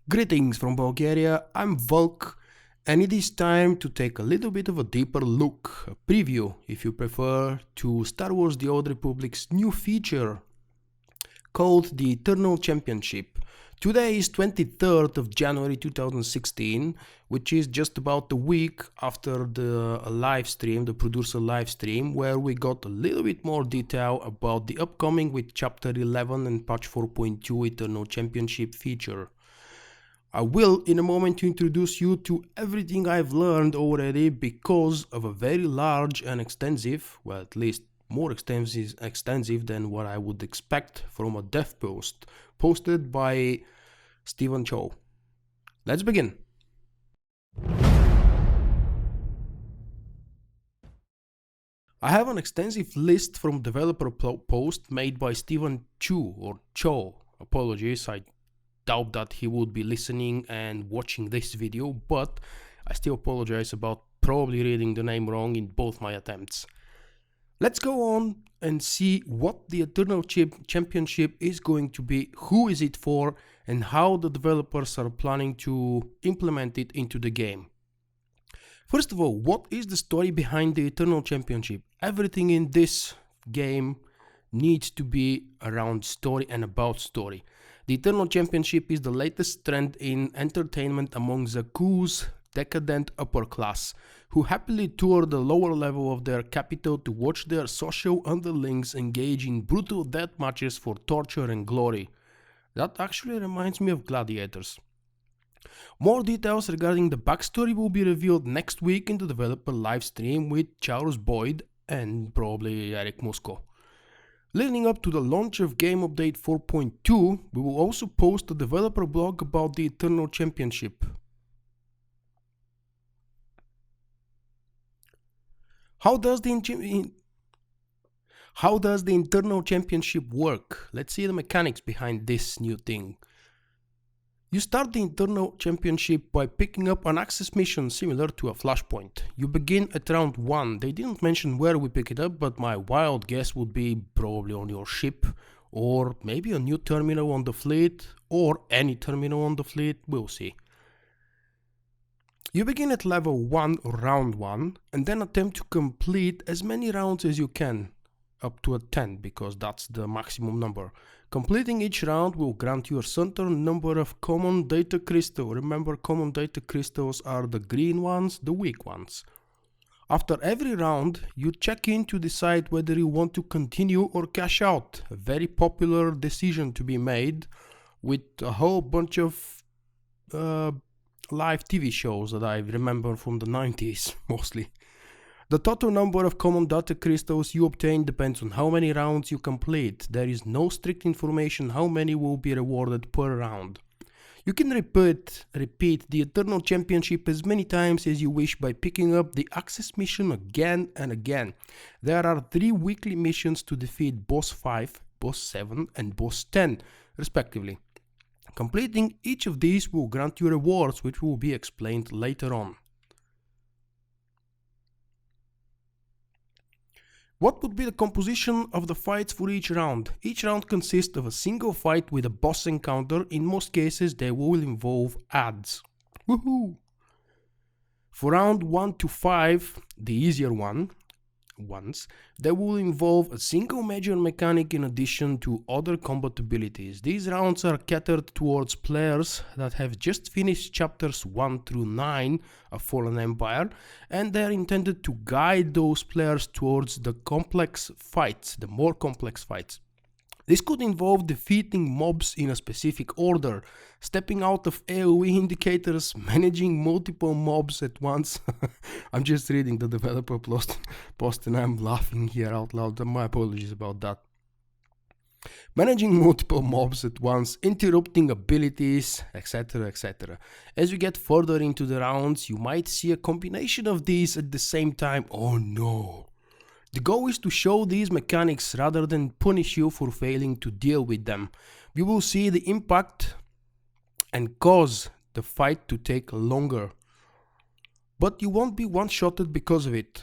Greetings from Bulgaria, I'm Volk, and it is time to take a little bit of a deeper look, a preview if you prefer, to Star Wars The Old Republic's new feature called the Eternal Championship. Today is 23rd of January 2016, which is just about a week after the live stream, the producer live stream, where we got a little bit more detail about the upcoming with Chapter 11 and Patch 4.2 Eternal Championship feature. I will in a moment introduce you to everything I've learned already because of a very large and extensive, well at least more extensive than what I would expect from a dev post posted by Stephen Chow. Let's begin. I have an extensive list from developer post made by Stephen Chu or Cho. Apologies, I doubt that he would be listening and watching this video, but I still apologize about probably reading the name wrong in both my attempts. Let's go on and see what the Eternal Championship is going to be, who is it for, and how the developers are planning to implement it into the game. First of all, what is the story behind the Eternal Championship? Everything in this game needs to be around story and about story. The Eternal Championship is the latest trend in entertainment among Zaku's decadent upper class, who happily tour the lower level of their capital to watch their social underlings engage in brutal death matches for torture and glory. That actually reminds me of gladiators. More details regarding the backstory will be revealed next week in the developer livestream with Charles Boyd and probably Eric Musco. Leading up to the launch of Game Update 4.2, we will also post a developer blog about the Eternal Championship. How does the Eternal Championship work? Let's see the mechanics behind this new thing. You start the Eternal Championship by picking up an access mission similar to a flashpoint. You begin at round 1. They didn't mention where we pick it up, but my wild guess would be probably on your ship, or maybe a new terminal on the fleet, or any terminal on the fleet, we'll see. You begin at level 1 or round 1, and then attempt to complete as many rounds as you can, up to a 10 because that's the maximum number. Completing each round will grant you a certain number of common data crystals. Remember, common data crystals are the green ones, the weak ones. After every round, you check in to decide whether you want to continue or cash out. A very popular decision to be made with a whole bunch of live TV shows that I remember from the 90s mostly. The total number of common data crystals you obtain depends on how many rounds you complete. There is no strict information how many will be rewarded per round. You can repeat the Eternal Championship as many times as you wish by picking up the access mission again and again. There are 3 weekly missions to defeat Boss 5, Boss 7 and Boss 10 respectively. Completing each of these will grant you rewards, which will be explained later on. What would be the composition of the fights for each round? Each round consists of a single fight with a boss encounter. In most cases, they will involve ads. Woohoo! For round 1 to 5, the easier ones, they will involve a single major mechanic in addition to other combat abilities. These rounds are catered towards players that have just finished chapters 1 through 9 of Fallen Empire, and they are intended to guide those players towards the complex fights, the more complex fights. This could involve defeating mobs in a specific order, stepping out of AoE indicators, managing multiple mobs at once. I'm just reading the developer post and I'm laughing here out loud. My apologies about that. Managing multiple mobs at once, interrupting abilities, etc, etc. As you get further into the rounds, you might see a combination of these at the same time. Oh no! The goal is to show these mechanics rather than punish you for failing to deal with them. You will see the impact and cause the fight to take longer. But you won't be one-shotted because of it.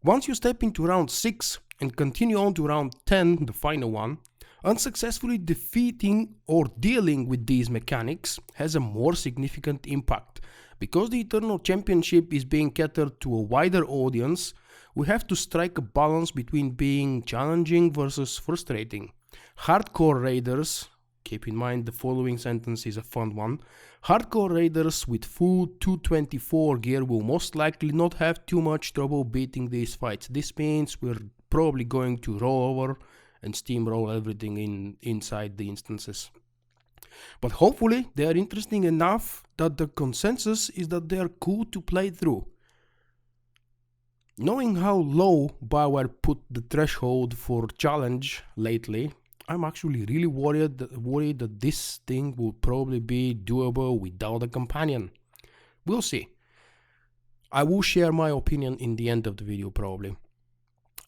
Once you step into round 6 and continue on to round 10, the final one, Unsuccessfully defeating or dealing with these mechanics has a more significant impact. Because the Eternal Championship is being catered to a wider audience, we have to strike a balance between being challenging versus frustrating. Hardcore raiders, keep in mind the following sentence is a fun one, hardcore raiders with full 224 gear will most likely not have too much trouble beating these fights. This means we're probably going to roll over and steamroll everything inside the instances. But hopefully they are interesting enough that the consensus is that they are cool to play through. Knowing how low BioWare put the threshold for challenge lately, I'm actually really worried that this thing will probably be doable without a companion. We'll see. I will share my opinion in the end of the video probably.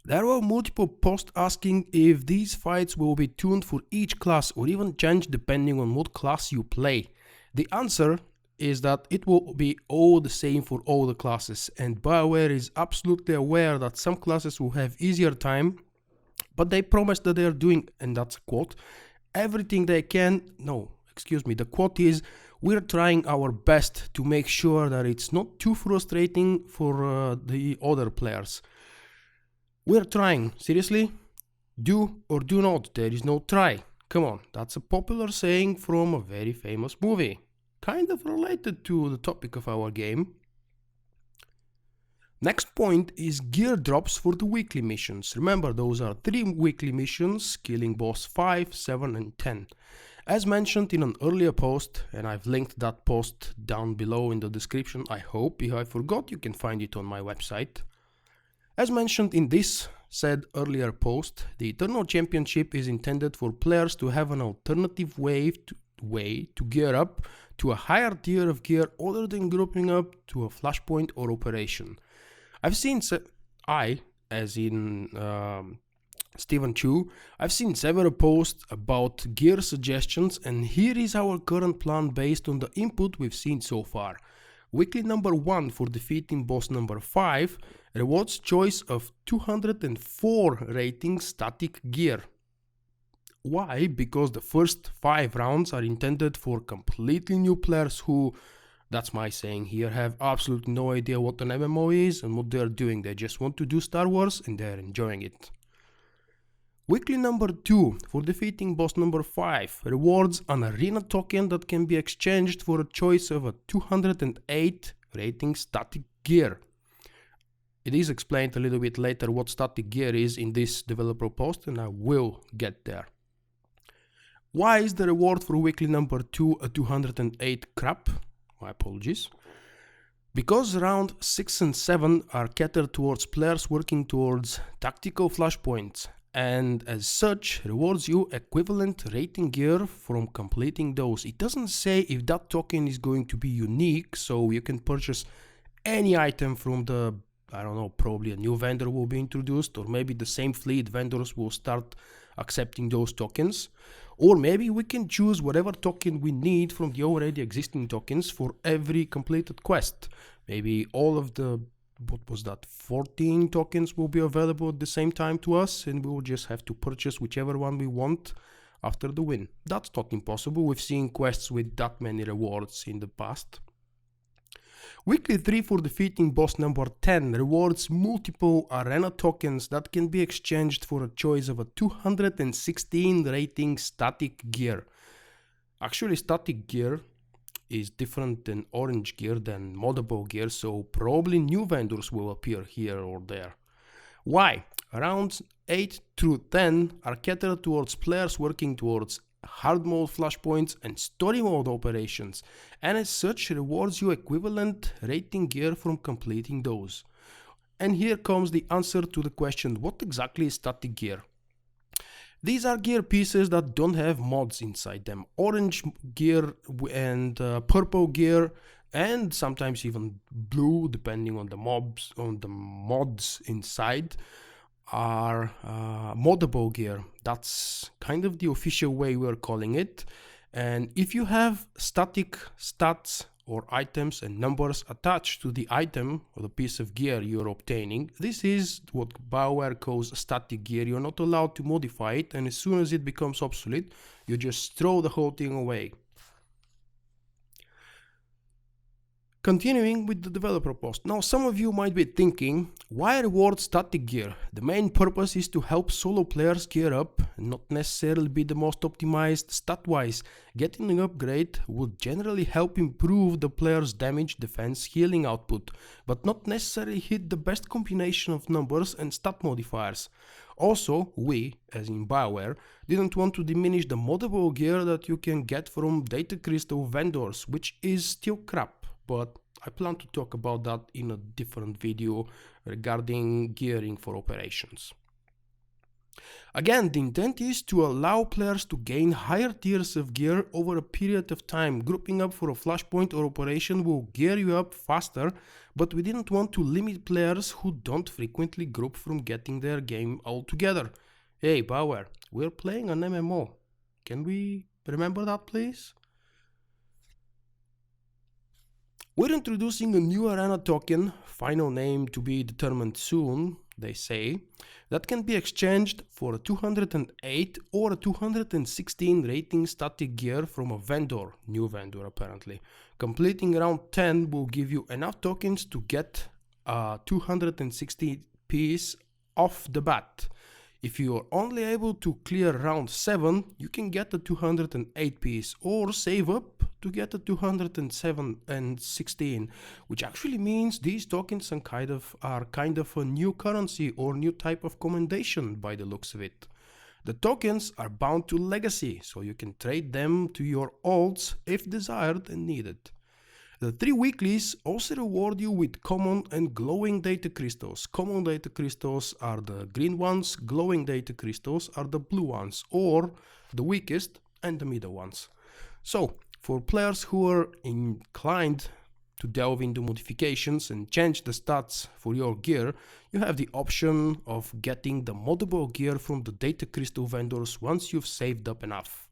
There were multiple posts asking if these fights will be tuned for each class or even change depending on what class you play. The answer is that it will be all the same for all the classes, and BioWare is absolutely aware that some classes will have easier time, but they promise that they are doing, and that's a quote, everything they can. No, excuse me, the quote is, we're trying our best to make sure that it's not too frustrating for the other players. We're trying, seriously? Do or do not, there is no try. Come on, that's a popular saying from a very famous movie. Kind of related to the topic of our game. Next point is gear drops for the weekly missions. Remember, those are 3 weekly missions, killing boss 5, 7 and 10. As mentioned in an earlier post, and I've linked that post down below in the description, I hope. If I forgot, you can find it on my website. As mentioned in this said earlier post, the Eternal Championship is intended for players to have an alternative way to gear up to a higher tier of gear other than grouping up to a flashpoint or operation. I've seen, Stephen Chu, I've seen several posts about gear suggestions, and here is our current plan based on the input we've seen so far. Weekly number 1 for defeating boss number 5 rewards choice of 204 rating static gear. Why? Because the first 5 rounds are intended for completely new players who, that's my saying here, have absolutely no idea what an MMO is and what they're doing. They just want to do Star Wars and they're enjoying it. Weekly number 2 for defeating boss number 5 rewards an arena token that can be exchanged for a choice of a 208 rating static gear. It is explained a little bit later what static gear is in this developer post, and I will get there. Why is the reward for weekly number 2 a 208 crap? My apologies. Because round 6 and 7 are catered towards players working towards tactical flashpoints, and as such rewards you equivalent rating gear from completing those. It doesn't say if that token is going to be unique, so you can purchase any item from the, I don't know, probably a new vendor will be introduced, or maybe the same fleet vendors will start accepting those tokens, or maybe we can choose whatever token we need from the already existing tokens for every completed quest. Maybe all of the, 14 tokens will be available at the same time to us, and we will just have to purchase whichever one we want after the win. That's not impossible. We've seen quests with that many rewards in the past. Weekly 3 for defeating boss number 10 rewards multiple arena tokens that can be exchanged for a choice of a 216 rating static gear. Actually, static gear is different than orange gear than moddable gear, so probably new vendors will appear here or there. Why? Rounds 8 through 10 are catered towards players working towards hard mode flashpoints and story mode operations, and as such rewards you equivalent rating gear from completing those. And here comes the answer to the question, what exactly is static gear? These are gear pieces that don't have mods inside them. Orange gear and purple gear, and sometimes even blue, depending on the mods inside, are moddable gear. That's kind of the official way we're calling it. And if you have static stats or items and numbers attached to the item or the piece of gear you're obtaining. This is what BioWare calls static gear. You're not allowed to modify it, and as soon as it becomes obsolete, you just throw the whole thing away. Continuing with the developer post. Now some of you might be thinking, why reward static gear? The main purpose is to help solo players gear up, and not necessarily be the most optimized stat-wise. Getting an upgrade would generally help improve the player's damage, defense, healing output, but not necessarily hit the best combination of numbers and stat modifiers. Also, we, as in BioWare, didn't want to diminish the moddable gear that you can get from data crystal vendors, which is still crap. But I plan to talk about that in a different video regarding gearing for operations. Again, the intent is to allow players to gain higher tiers of gear over a period of time. Grouping up for a flashpoint or operation will gear you up faster, but we didn't want to limit players who don't frequently group from getting their game all together. Hey, BioWare, we're playing an MMO. Can we remember that, please? We're introducing a new arena token, final name to be determined soon, they say, that can be exchanged for a 208 or a 216 rating static gear from a vendor, new vendor apparently. Completing round 10 will give you enough tokens to get a 260 piece off the bat. If you are only able to clear round 7, you can get a 208 piece or save up to get a 207 and 16, which actually means these tokens are kind of a new currency or new type of commendation by the looks of it. The tokens are bound to legacy, so you can trade them to your alts if desired and needed. The 3 weeklies also reward you with common and glowing data crystals. Common data crystals are the green ones, glowing data crystals are the blue ones, or the weakest and the middle ones. So, for players who are inclined to delve into modifications and change the stats for your gear, you have the option of getting the moddable gear from the data crystal vendors once you've saved up enough.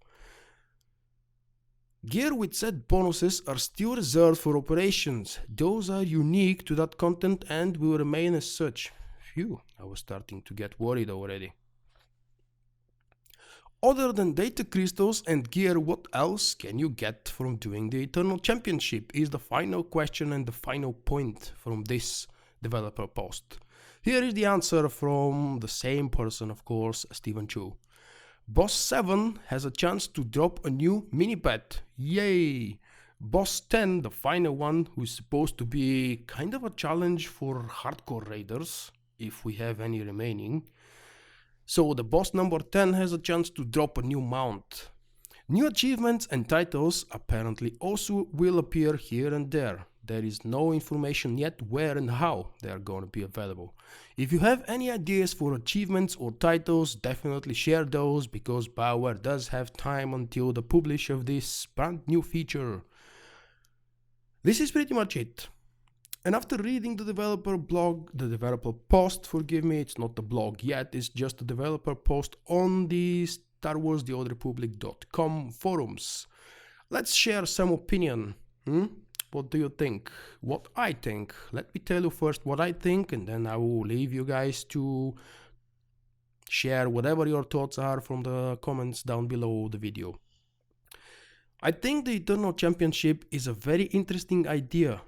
Gear with set bonuses are still reserved for operations. Those are unique to that content and will remain as such. Phew, I was starting to get worried already. Other than data crystals and gear, what else can you get from doing the Eternal Championship is the final question and the final point from this developer post. Here is the answer from the same person, of course, Stephen Chu. Boss 7 has a chance to drop a new mini-pet. Yay! Boss 10, the final one, who is supposed to be kind of a challenge for hardcore raiders, if we have any remaining. So the boss number 10 has a chance to drop a new mount. New achievements and titles apparently also will appear here and there. There is no information yet where and how they are going to be available. If you have any ideas for achievements or titles, definitely share those, because BioWare does have time until the publish of this brand new feature. This is pretty much it. And after reading the developer post, forgive me, it's not a blog yet, it's just a developer post on the StarWarsTheOldRepublic.com forums. Let's share some opinion. What do you think? What I think? Let me tell you first what I think, and then I will leave you guys to share whatever your thoughts are from the comments down below the video. I think the Eternal Championship is a very interesting idea.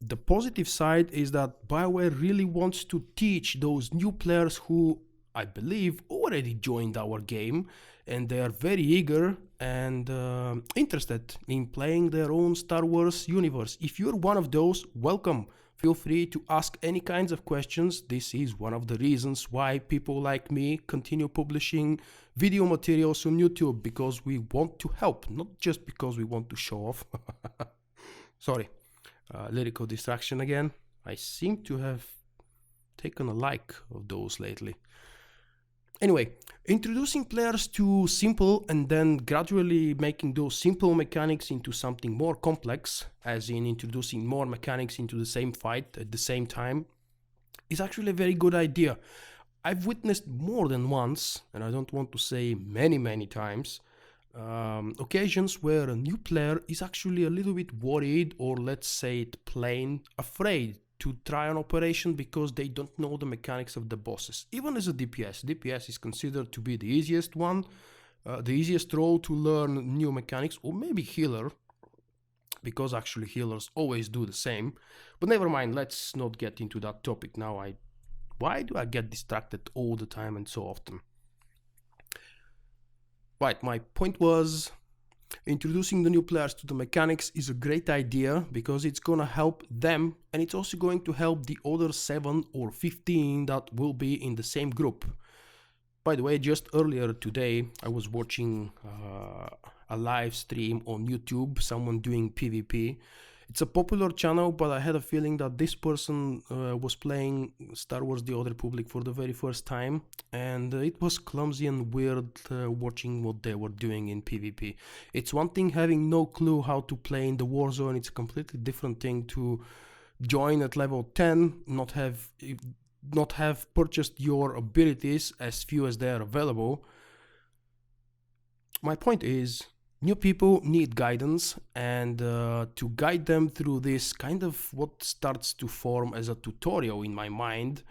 The positive side is that BioWare really wants to teach those new players who, I believe, already joined our game, and they are very eager and interested in playing their own Star Wars universe. If you're one of those, welcome. Feel free to ask any kinds of questions. This is one of the reasons why people like me continue publishing video materials on YouTube, because we want to help, not just because we want to show off. Sorry, lyrical distraction again. I seem to have taken a like of those lately. Anyway, introducing players to simple and then gradually making those simple mechanics into something more complex, as in introducing more mechanics into the same fight at the same time, is actually a very good idea. I've witnessed more than once, and I don't want to say many times, occasions where a new player is actually a little bit worried, or let's say it plain afraid to try an operation because they don't know the mechanics of the bosses. Even as a DPS, DPS is considered to be the easiest one, the easiest role to learn new mechanics, or maybe healer, because actually healers always do the same. But never mind, let's not get into that topic now. Why do I get distracted all the time and so often? Right, my point was, introducing the new players to the mechanics is a great idea because it's gonna help them, and it's also going to help the other 7 or 15 that will be in the same group. By the way, just earlier today I was watching a live stream on YouTube, someone doing PvP. It's a popular channel, but I had a feeling that this person was playing Star Wars The Old Republic for the very first time, and it was clumsy and weird watching what they were doing in PvP. It's one thing having no clue how to play in the war zone, it's a completely different thing to join at level 10, not have purchased your abilities, as few as they are available. My point is, new people need guidance, and to guide them through this kind of what starts to form as a tutorial in my mind,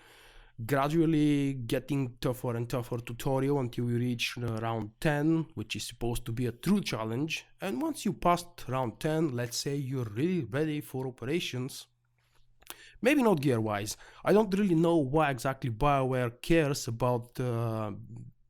gradually getting tougher and tougher tutorial until you reach round 10, which is supposed to be a true challenge. And once you passed round 10, let's say you're really ready for operations. Maybe not gear wise. I don't really know why exactly BioWare cares about the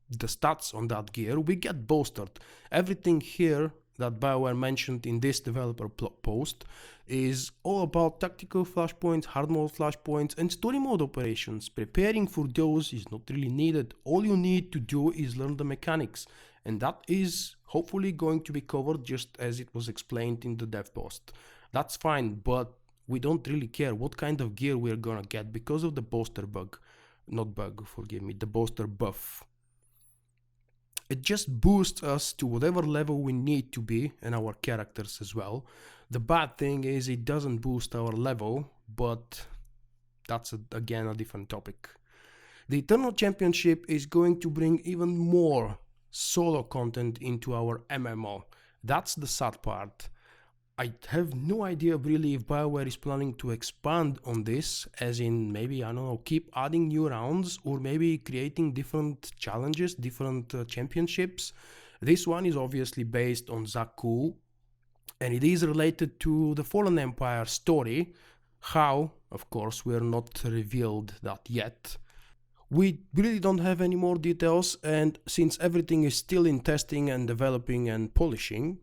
stats on that gear. We get bolstered. Everything here that BioWare mentioned in this developer post is all about tactical flashpoints, hard mode flashpoints, and story mode operations. Preparing for those is not really needed. All you need to do is learn the mechanics, and that is hopefully going to be covered just as it was explained in the dev post. That's fine, but we don't really care what kind of gear we're gonna get because of the bolster bug. Not bug, forgive me, the bolster buff. It just boosts us to whatever level we need to be, and our characters as well. The bad thing is it doesn't boost our level, but that's again a different topic. The Eternal Championship is going to bring even more solo content into our MMO. That's the sad part. I have no idea really if BioWare is planning to expand on this, as in maybe, I don't know, keep adding new rounds, or maybe creating different challenges, different championships. This one is obviously based on Zaku, and it is related to the Fallen Empire story. How, of course, we're not revealed that yet. We really don't have any more details, and since everything is still in testing and developing and polishing,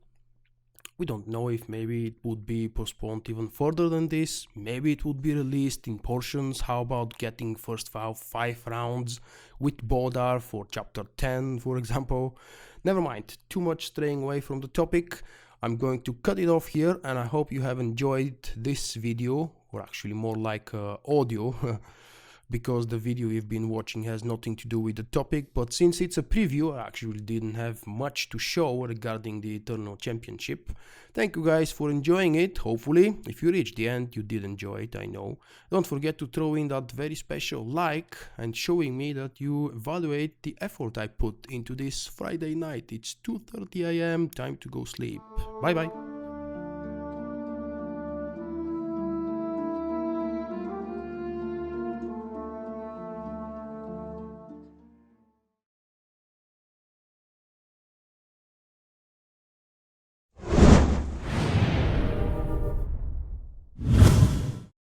we don't know if maybe it would be postponed even further than this. Maybe it would be released in portions. How about getting first 5 rounds with Bodar for chapter 10, for example? Never mind, too much straying away from the topic. I'm going to cut it off here, and I hope you have enjoyed this video, or actually more like audio, because the video you've been watching has nothing to do with the topic. But since it's a preview, I actually didn't have much to show regarding the Eternal Championship. Thank you guys for enjoying it. Hopefully, if you reached the end, you did enjoy it, I know. Don't forget to throw in that very special like and showing me that you evaluate the effort I put into this Friday night. It's 2:30 AM, time to go sleep. Bye bye.